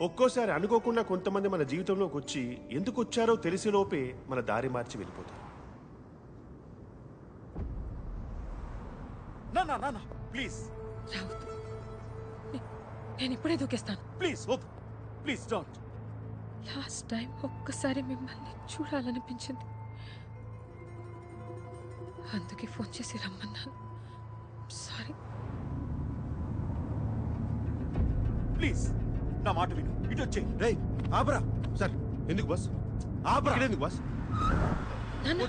ఒక్కోసారి అనుకోకుండా కొంతమంది మన జీవితంలోకి వచ్చి ఎందుకు వచ్చారో తెలిసేలోపే మన దారి మార్చి వెళ్ళిపోతారు. ప్లీజ్ రావద్దు, నేను ఇప్పుడే దూకేస్తాను. ప్లీజ్ వద్దు, ప్లీజ్ డోంట్. లాస్ట్ టైం ఒక్కసారి మిమ్మల్ని చూడాలనిపించింది, అందుకే ఫోన్ చేసి రమ్మన్నాను. సారీ. ప్లీజ్ నా మాట విను, ఇటు వచ్చే. రేయ్ ఆపరా. సార్ ఎందుకు బాస్? ఆపరా. ఎందుకు బాస్? నాన్న,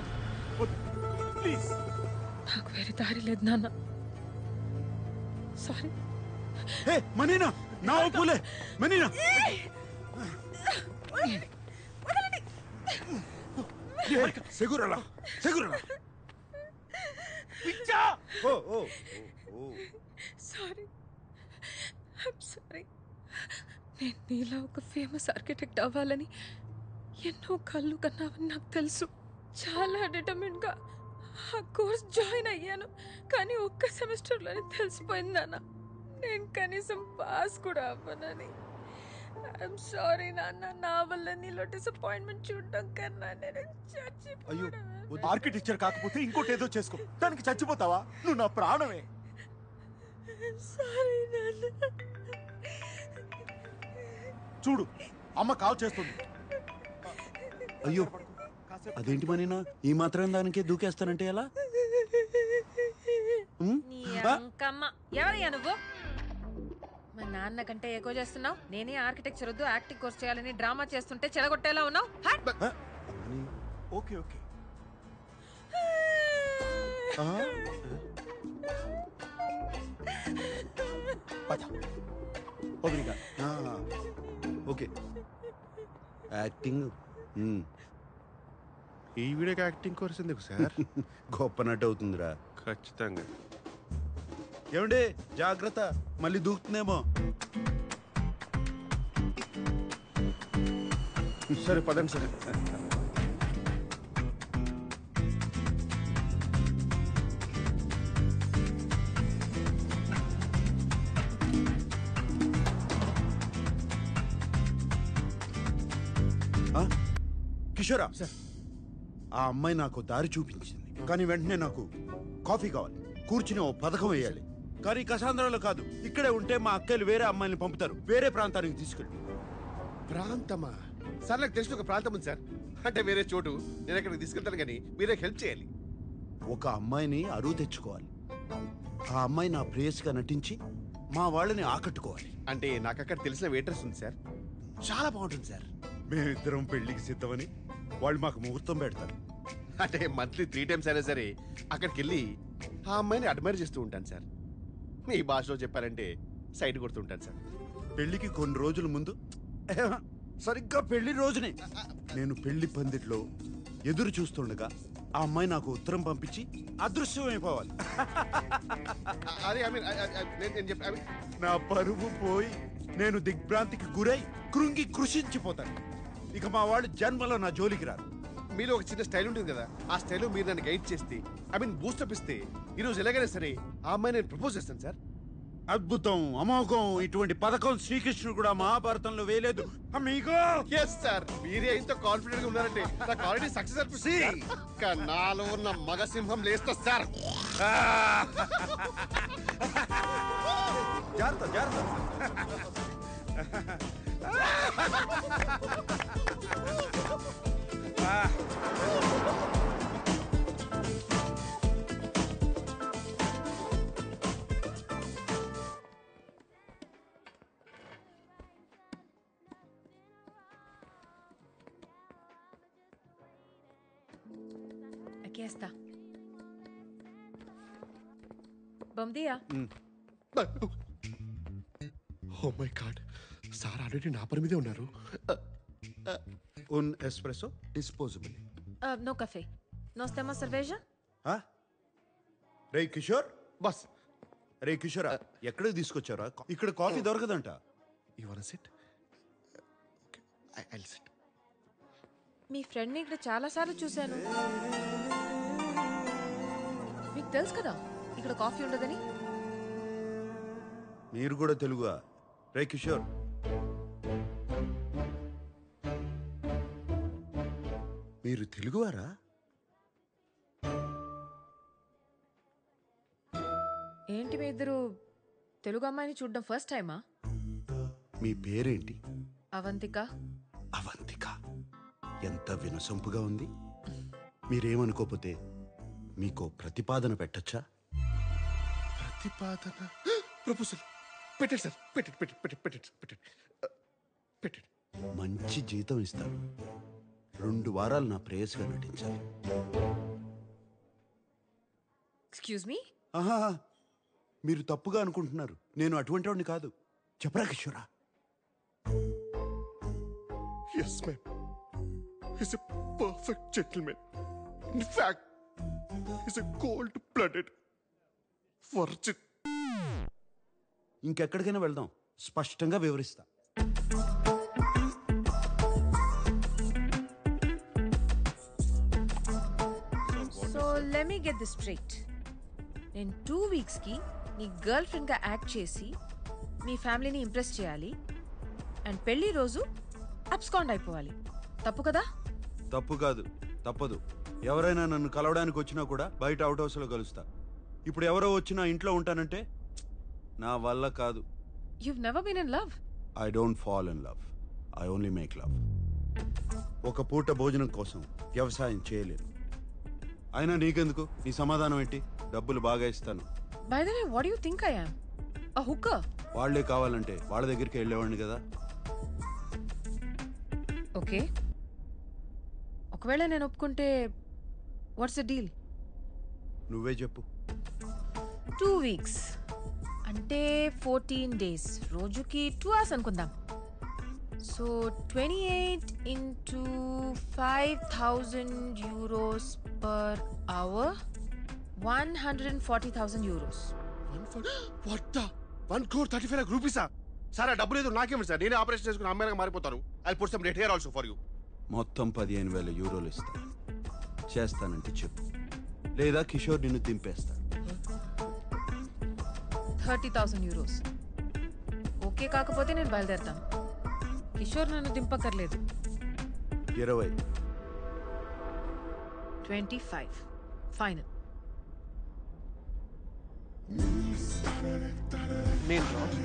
ప్లీజ్. నాకు వేరే దారి లేదు నాన్న. సారీ. హే మనీనా, నా ఒప్పులే మనీనా. సెగురలా సెగురలా. ఓ ఓ ఓ. Sorry, I'm sorry. నేను నీలా ఒక ఫేమస్ ఆర్కిటెక్ట్ అవ్వాలని ఎన్నో కళ్ళు కన్నావని నాకు తెలుసు. చాలా డిటర్మిన్గా ఆ కోర్స్ జాయిన్ అయ్యాను, కానీ ఒక్క సెమిస్టర్లోనే తెలిసిపోయింది నాన్న, నేను కనీసం పాస్ కూడా అవ్వనని. ఐఎమ్ సారీ నాన్న, నా వల్ల నీలో డిసప్పాయింట్మెంట్ చూడడం కన్నా నేను అయ్యో, చచ్చిపోయాను. ఆర్కిటెక్చర్ కాకపోతే ఇంకోటి ఏదో చేసుకో, దానికి చచ్చిపోతావా? నువ్వు నా ప్రాణమే. సారీ నాన్న. చూడు, అమ్మ కాల్ చేస్తుంది. అయ్యో, అదేంటి మనీనా, ఈ మాత్రం దానికే దూకేస్తానంటే ఎలా? నీ అంకమ్మ. ఎవరయ్యా నువ్వు? మా నాన్న కంటే ఎక్కువ చేస్తున్నావు. నేనే ఆర్కిటెక్చర్ వద్దు యాక్టింగ్ కోర్స్ చేయాలని డ్రామా చేస్తుంటే చెడగొట్టేలా ఉన్నావు. Okay okay. Okay, acting. ఈ వీడియోకి యాక్టింగ్ కోర్స్ ఎందుకు సార్? గొప్ప నటు అవుతుందిరా. ఖచ్చితంగా. ఏమండి జాగ్రత్త, మళ్ళీ దూకుతుందేమో. సరే పదండి సరే. కిషోరా, ఆ అమ్మాయి నాకు దారి చూపించింది, కానీ వెంటనే నాకు కాఫీ కావాలి, కూర్చుని ఓ పథకం వేయాలి. కానీ కసాంధ్రాలో కాదు, ఇక్కడే ఉంటే మా అక్కలు వేరే అమ్మాయిని పంపుతారు, వేరే ప్రాంతానికి తీసుకెళ్ళి. ప్రాంతమా సార్? నాకు తెలిసిన ఒక ప్రాంతం ఉంది సార్, అంటే వేరే చోటు. నేను అక్కడికి తీసుకెళ్తాను, కానీ మీరే హెల్ప్ చేయాలి. ఒక అమ్మాయిని అరువు తెచ్చుకోవాలి, ఆ అమ్మాయి నా ప్రేయస్గా నటించి మా వాళ్ళని ఆకట్టుకోవాలి. అంటే నాకు అక్కడ తెలిసిన వెయిట్రెస్ ఉంది సార్, చాలా బాగుంటుంది సార్. మేమిద్దరం పెళ్లికి సిద్ధమని వాళ్ళు మాకు ముహూర్తం పెడతారు. అంటే మంత్లీ 3 times అయినా సరే అక్కడికి వెళ్ళి ఆ అమ్మాయిని అడ్మైర్ చేస్తూ ఉంటాను సార్. మీ భాషలో చెప్పాలంటే సైడ్ కొడుతూ ఉంటాను సార్. పెళ్లికి కొన్ని రోజుల ముందు, సరిగ్గా పెళ్లి రోజునే నేను పెళ్లి పందిట్లో ఎదురు చూస్తుండగా ఆ అమ్మాయి నాకు ఉత్తరం పంపించి అదృశ్యమైపోవాలి. అదే నేను చెప్పి నా పరువు పోయి నేను దిగ్భ్రాంతికి గురై కృంగి కృషించిపోతాను. ఇక మా వాళ్ళు జన్మలో నా జోలికి రారు. మీలో ఒక చిన్న స్టైల్ ఉంటుంది కదా, ఆ స్టైల్లో మీరు నన్ను గైడ్ చేస్తే, బూస్టప్ ఇస్తే, ఈరోజు ఎలాగైనా సరే ఆ అమ్మాయి నేను ప్రపోజ్ చేస్తాను సార్. అద్భుతం, అమోఘం. ఇటువంటి పథకం శ్రీకృష్ణుడు కూడా మహాభారతంలో వేయలేదు. అమ్మీగో. ఎస్ సార్, మీరే ఇంత కాన్ఫిడెంట్ గా ఉన్నారంటే నాకు ఆల్రెడీ సక్సెస్ అనిపిస్తుంది. నాలో ఉన్న మగ సింహం లేస్తా సార్. జాగ్రత్త జాగ్రత్త. Aquí está. Bom dia. Oh my god, sir already నా పని మీదే ఉన్నారు. Un espresso disposable. No café. Nós temos cerveja? రే కిషోర్. బస్. రే కిషోర్, ఎక్కడికి తీసుకొచ్చారా? ఇక్కడ కాఫీ దొరకదంట. You want sit? I will sit. మీ ఫ్రెండ్ని ఇక్కడ చాలాసార్లు చూశాను. మీకు తెలుసు కదా ఇక్కడ కాఫీ ఉండదని. మీరు కూడా తెలుగుగా? రే కిషోర్, మీరు తెలుగువారా? ఏంటి మీ ఇద్దరు తెలుగు అమ్మాయిని చూడడం ఫస్ట్ టైమా? మీ పేరేంటి? అవంతిక. అవంతిక. ఎంత వినసొంపుగా ఉంది. మీరేమనుకోపోతే మీకో ప్రతిపాదన పెట్టచ్చా? ప్రతిపాదన ప్రపోజల్ పెట్టండి సార్. పెట్టండి. మంచి జీతం ఇస్తాను. 2 వారాలు నా ప్రేయస్గా నటించాలి. Excuse me. ఆహా, మీరు తప్పుగా అనుకుంటున్నారు. నేను అటువంటి వాడిని కాదు. చెప్పరా కిషోరా? Yes ma'am. Is a perfect gentleman. In fact is a cold blooded virgin. ఇంకెక్కడికైనా వెళ్దాం, స్పష్టంగా వివరిస్తా. So let me get this straight. నేను 2 వీక్స్కి నీ గర్ల్ ఫ్రెండ్గా యాక్ట్ చేసి మీ ఫ్యామిలీని ఇంప్రెస్ చేయాలి అండ్ పెళ్లి రోజు అబ్స్కాండ్ అయిపోవాలి. తప్పు కదా? తప్పు కాదు, తప్పదు. ఎవరైనా నన్ను కలవడానికి వచ్చినా కూడా బయట అవుట్ హౌస్లో కలుస్తా. ఇప్పుడు ఎవరో వచ్చినా ఇంట్లో ఉంటానంటే నా వల్ల కాదు. You've never been in love? I don't fall in love, I only make love. ఒక పూట భోజనం కోసం వ్యవసాయం చేయలేను. అయినా నీకెందుకు? నీ సమాధానం ఏంటి? డబ్బులు బాగా ఇస్తాను. By the way, what do you think I am? A hooker? వాళ్లే కావాలంటే వాళ్ళ దగ్గరికి వెళ్ళేవాడిని కదా. ఓకే, ఒకవేళ నేను ఒప్పుకుంటే వాట్స్ ద డీల్? నువ్వే చెప్పు. 2 వీక్స్ అంటే 14 డేస్, రోజుకి 2 hours అనుకుందాం. So 28 into 5,000 euros per hour, 140,000 euros. What the 1,35 lakh rupees? Sir ఆ డబ్బు లేదు, నాకేమి సార్. నేనే ఆపరేషన్ చేసుకుని అమ్మాయిగా మారిపోతాను. I put some red hair also for you. మొత్తం 15,000 యూరోలు ఇస్తా. చేస్తానంటే చెప్పు, లేదా కిషోర్ నిన్ను దింపేస్తా. 30,000 euros. ఓకే కాకపోతే నేను బయలుదేరుతాను. కిషోర్ నన్ను దింపక్కర్లేదు. 20. 25 ఫైనల్. నేను రాను.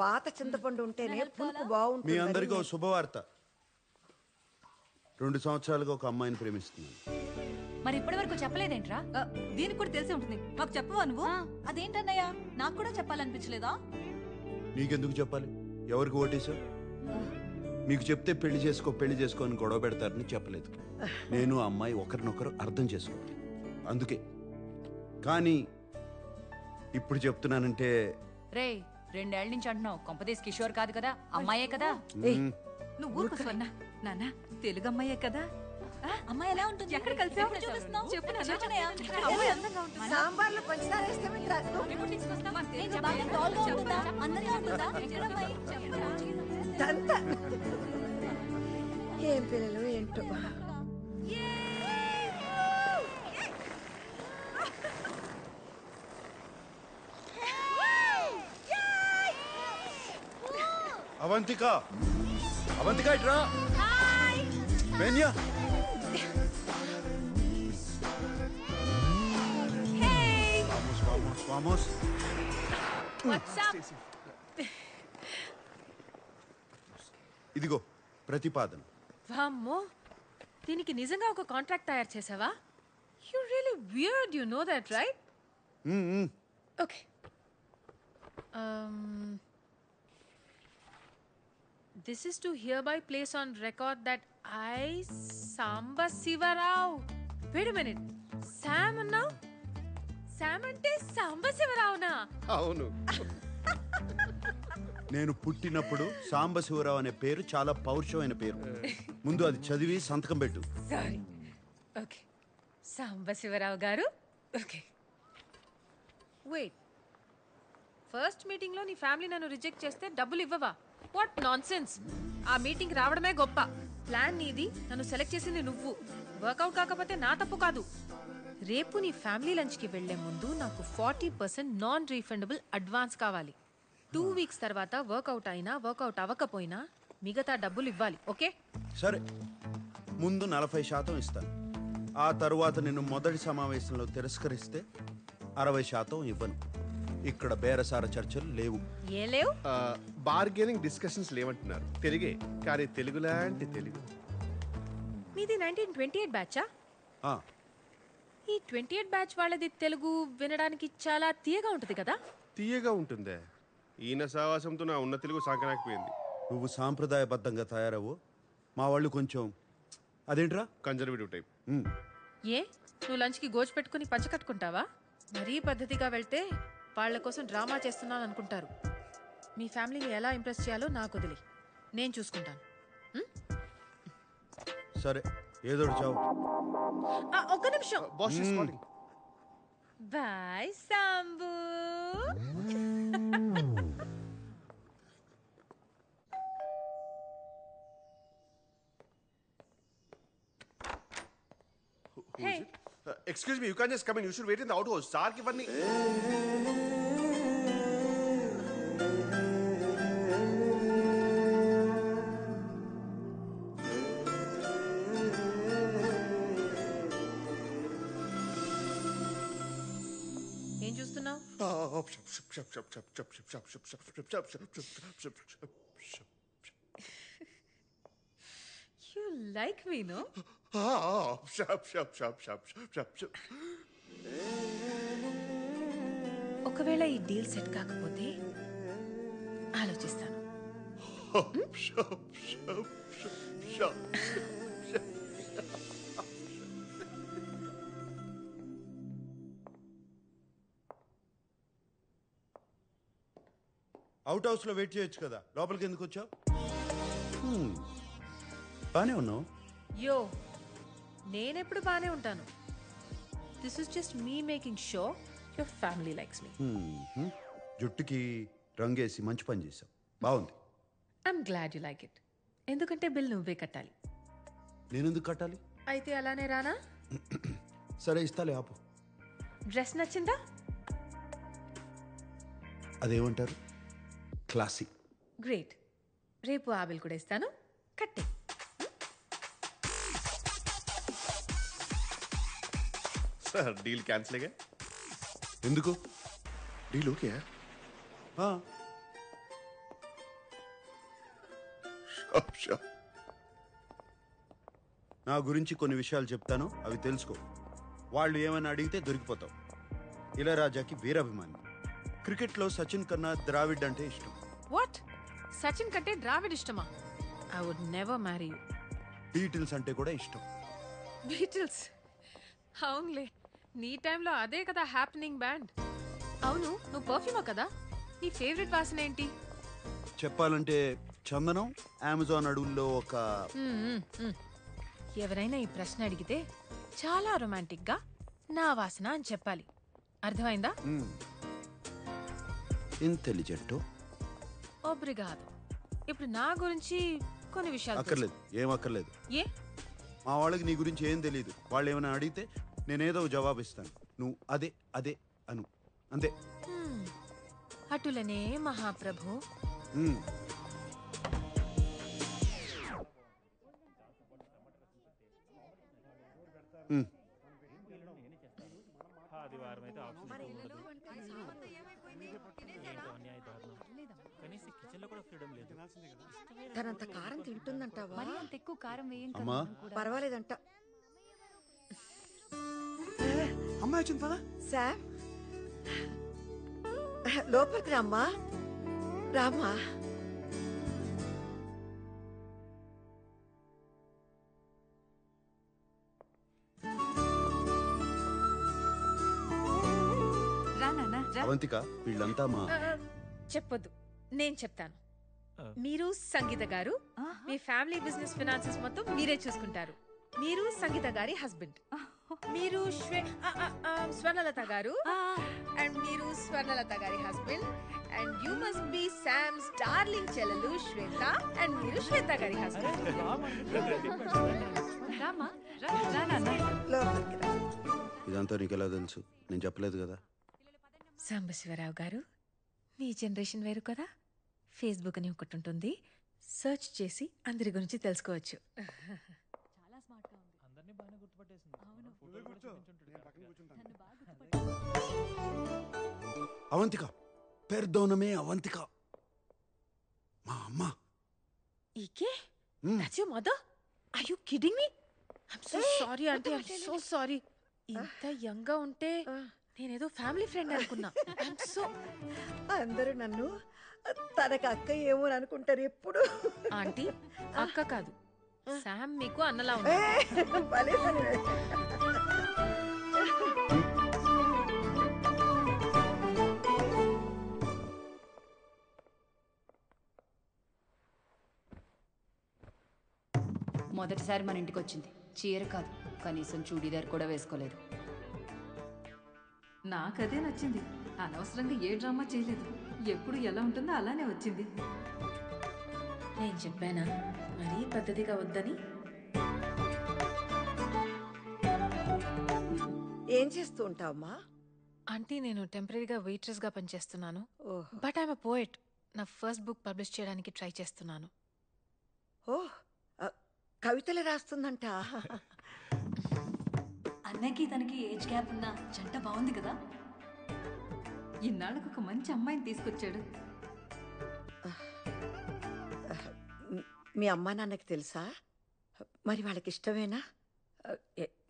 పాత చింతపండు ఉంటేనే పులుపు మీ బాగుంటుంది. అందరికీ ఓ శుభవార్త. 2 సంవత్సరాలుగా ఒక అమ్మాయిని ప్రేమిస్తున్నాను. మరి ఇప్పటి వరకు చెప్పలేదేంట్రా? దీనికి కూడా తెలిసి ఉంటుంది. మాకు చెప్పవా నువ్వు? అదేంటన్నయ్య, నాకు కూడా చెప్పాలనిపించలేదా? నీకెందుకు చెప్పాలి? ఎవరికి ఓటేశావు? మీకు చెప్తే పెళ్లి చేసుకో అని గొడవ పెడతారని చెప్పలేదు. నేను ఆ అమ్మాయి ఒకరినొకరు అర్థం చేసుకోవాలి, అందుకే. కానీ ఇప్పుడు చెప్తున్నానంటే రే, 2 ఏళ్ల నుంచి అంటున్నావు. కొంపదీస్ కిషోర్ కాదు కదా, అమ్మాయే కదా? నువ్వు ఊరుకో స్వర్ణ. నాన్న తెలుగు అమ్మాయే కదా. అమ్మాయి ఎలా ఉంటుంది? ఎక్కడ కలిసావు? చూపిస్తున్నావు? చెప్పు నాన్న. చూడనయ్యా. అమ్మాయి అందంగా ఉంటుంది. సాంబార్లో పంచదార వేస్తే ఎప్పుడు తీసుకొస్తావు? మన తెలుగు ఏంటి, బాగా అమ్మాయి. tall గా ఉంటుందా? అందంగా ఉంటుందా? ఎక్కడమ్మాయి? దంతా ఏం పిల్లలు ఏంటో. అవంతిక, అవంతిక ఇట్రా. బెన్యా. Vamos, vamos. ఇదిగో ప్రతిపాదన. వామ్మో, దీనికి నిజంగా ఒక కాంట్రాక్ట్ తయారు చేసావా? You really weird, you know that right? Okay. This is to hereby place on record that I, Samba Sivarao. Wait a minute. Sam now? Sam ante Samba Sivarao na? అవును. నేను పుట్టినప్పుడు సాంబశివరావు అనే పేరు చాలా పౌరుషమైన పేరు. ముందు అది చదివి సంతకం పెట్టు. Sorry. Okay. Samba Sivarao garu. Okay. Wait. First meeting లో నీ ఫ్యామిలీ నన్ను రిజెక్ట్ చేస్తే డబ్బులు ఇవ్వవా? What nonsense. ఆ మీటింగ్ రావడమే గొప్ప. ప్లాన్ నీది, నన్ను సెలెక్ట్ చేసింది నువ్వు. వర్కౌట్ కాకపోతే నా తప్పు కాదు. రేపు నీ ఫ్యామిలీ లంచ్కి వెళ్లే ముందు నాకు 40% నాన్ రీఫండబుల్ అడ్వాన్స్ కావాలి. 2 వీక్స్ తర్వాత వర్కౌట్ అయినా వర్కౌట్ అవ్వకపోయినా మిగతా డబ్బులు ఇవ్వాలి. ఓకే? సరే, ముందు 40% ఇస్తాను. ఆ తరువాత నిన్ను మొదటి సమావేశంలో తిరస్కరిస్తే 60% ఇవ్వను. ఇక్కడ బేరసార చర్చలు లేవు. ఏ లేవు? బార్గెనింగ్ డిస్కషన్స్ లేవంటున్నారు. తెలుగే, కానీ తెలుగు లాంటి తెలుగు. మీది 1928 బ్యాచా? ఆ, ఈ 28 బ్యాచ్ వాళ్ళది తెలుగు వినడానికి చాలా తీయగా ఉంటుంది కదా. తీయగా ఉంటుందే. ఈయన సావాసంతో నా ఉన్న తెలుగు సాకనాకపోయింది. నువ్వు సాంప్రదాయబద్ధంగా తయారవు, మా వాళ్ళు కొంచెం అదేంట్రా కన్జర్వేటివ్ టైప్. ఏ, నువ్వు లంచ్కి గోజు పెట్టుకుని పంచ కట్టుకుంటావా? మరీ పద్ధతిగా వెళ్తే వాళ్ళ కోసం డ్రామా చేస్తున్నాను అనుకుంటారు. మీ ఫ్యామిలీని ఎలా ఇంప్రెస్ చేయాలో నాకు వదిలే, నేను చూసుకుంటాను. సరే, ఏదో చావు. ఒక్క నిమిషం. Boss is calling. Bye Sambu. Hey. Excuse me, you can't just come in. You should wait in the outhouse. Sark ఇవన్నీ. ఏం చూస్తున్నావు? You like me no? ఒకవేళ ఈ డీల్ సెట్ కాకపోతే ఆలోచిస్తాను. అవుట్ హౌస్ లో వెయిట్ చేయొచ్చు కదా, లోపలికి ఎందుకు వచ్చావు? బానే ఉన్నావు. యో, నేనెప్పుడు బానే ఉంటాను. This is just me making show your family likes me. జుట్టుకి రంగేసి మంచి పని చేసావు, బాగుంది. I'm glad you like it. ఎందుకంటే బిల్ నువ్వే కట్టాలి. నేనెందుకు కట్టాలి? అయితే అలానే రానా? సరే, ఇస్తాలే, ఆపు. డ్రెస్ నచ్చిందా? అదేమంటారు, క్లాసీ. గ్రేట్. రేపు ఆ బిల్ కూడా ఇస్తాను, కట్టే. Sir, deal cancel. ఎందుకు? Deal okay. ఆ, నా గురించి కొన్ని విషయాలు చెప్తాను, అవి తెలుసుకో. వాళ్ళు ఏమైనా అడిగితే దొరికిపోతావు. ఇళయరాజాకి వీరాభిమాని. క్రికెట్లో సచిన్ కన్నా ద్రావిడ్ అంటే ఇష్టం. వాట్? సచిన్ కంటే ద్రావిడ్ ఇష్టమా? I would never marry you. Beatles అంటే కూడా ఇష్టం. బీటిల్స్? అవునులే, నీ టైంలో అదే కదా హ్యాపెనింగ్ బ్యాండ్. అవును, నువ్వు పర్ఫ్యూమా కదా? నీ ఫేవరెట్ వాసన ఏంటి? చెప్పాలంటే చందనం, అమెజాన్ అడవుల్లో ఒక. ఎవరైనా ఈ ప్రశ్న అడిగితే చాలా రొమాంటిక్ గా నా వాసన అని చెప్పాలి. అర్థమైందా? ఇంటెలిజెంట్. ఒబ్రిగాదో. ఇప్పుడు నా గురించి కొన్ని విషయాలు అక్కర్లేదు, ఏం అక్కర్లేదు. ఏ? మా వాళ్ళకి నీ గురించి ఏం తెలియదు. వాళ్ళు ఏమైనా అడిగితే నేనేదో జవాబు ఇస్తాను, నువ్వు అదే అదే అను, అంతే. అటులనే మహాప్రభు. తనంత కారం తింటుందంటావా? మరి అంత ఎక్కువ కారం వేయం అమ్మా, పర్వాలేదంట. అమ్మాయి వచ్చింది పదా. శామ్, లోపలికి రామ్మా. రామ్మా. రా నాన్న, రా. అవంతిక, వీళ్ళంతా మా. చెప్పొద్దు, నేను చెప్తాను. మీరు సంగీత గారు, మీ ఫ్యామిలీ బిజినెస్ ఫినాన్సెస్ మొత్తం మీరే చూసుకుంటారు. మీరు సంగీత గారి హస్బెండ్. మీరు స్వర్ణలత గారు, అండ్ మీరు స్వర్ణలత గారి husband, and you must be Sam's darling చెల్లెలు శ్వేత అండ్ మీరు శ్వేత గారి హస్బెండ్. రామా రా రా నాన్న. లోపలికి రా. ఇదంతా నీకు ఎలా తెలుసు? నేను చెప్పలేదు కదా. సాంబశివరావు గారు, మీ జనరేషన్ వేరు కదా. ఫేస్బుక్ అని ఒకటి ఉంటుంది, సెర్చ్ చేసి అందరి గురించి తెలుసుకోవచ్చు. అవంతిక, పెర్దోనమే అవంతిక, మా అమ్మ. ఈకే that's your mother? Are you kidding me? I'm so sorry aunty, I'm so sorry. ఇంత యంగ్ గా ఉంటే నేనేదో ఫ్యామిలీ ఫ్రెండ్ అనుకున్నా. I'm so. అందరూ నన్ను తనకు అక్క ఏమో అని అనుకుంటారు ఎప్పుడు. ఆంటీ అక్క కాదు, శామ్ మీకు అన్నలా ఉంది. భలే భలే. మొదటిసారి మన ఇంటికి వచ్చింది. చీర కాదు, కనీసం చూడీదార్ కూడా వేసుకోలేదు. నాకదే నచ్చింది. అనవసరంగా ఏ డ్రామా చేయలేదు. ఎప్పుడు ఎలా ఉంటుందో అలానే వచ్చింది. నేను చెప్పానా మరీ పద్ధతిగా వద్దని? ఏం చేస్తూ ఉంటావమ్మా? ఆంటీ నేను టెంపరీగా వెయిట్రెస్ గా పనిచేస్తున్నాను. ఓహ్ బట్ ఐఎమ్ అ పోయెట్. నా ఫస్ట్ బుక్ పబ్లిష్ చేయడానికి ట్రై చేస్తున్నాను. ఓహ్ కవితలు రాస్తుందంట. అన్నకి తనకి ఏజ్ గ్యాప్ ఉన్న జంట బాగుంది కదా. ఇన్నాళ్ళకు ఒక మంచి అమ్మాయిని తీసుకొచ్చాడు. మీ అమ్మా నాన్నకి తెలుసా? మరి వాళ్ళకి ఇష్టమేనా?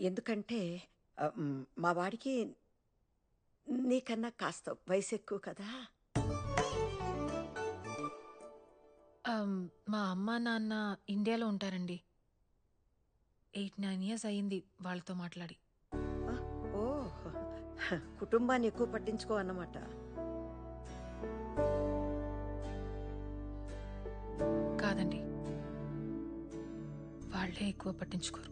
ఎందుకంటే మా వాడికి నీకన్నా కాస్త వయసు ఎక్కువ కదా. మా అమ్మ నాన్న ఇండియాలో ఉంటారండి. 8-9 years అయ్యింది వాళ్ళతో మాట్లాడి. ఓ కుటుంబాన్ని ఎక్కువ పట్టించుకో అన్నమాట. కాదండి, వాళ్ళే ఎక్కువ పట్టించుకోరు.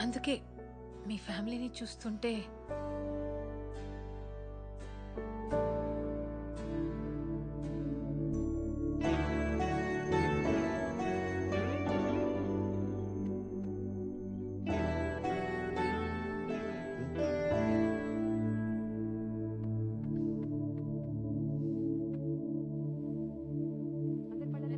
అందుకే మీ ఫ్యామిలీని చూస్తుంటే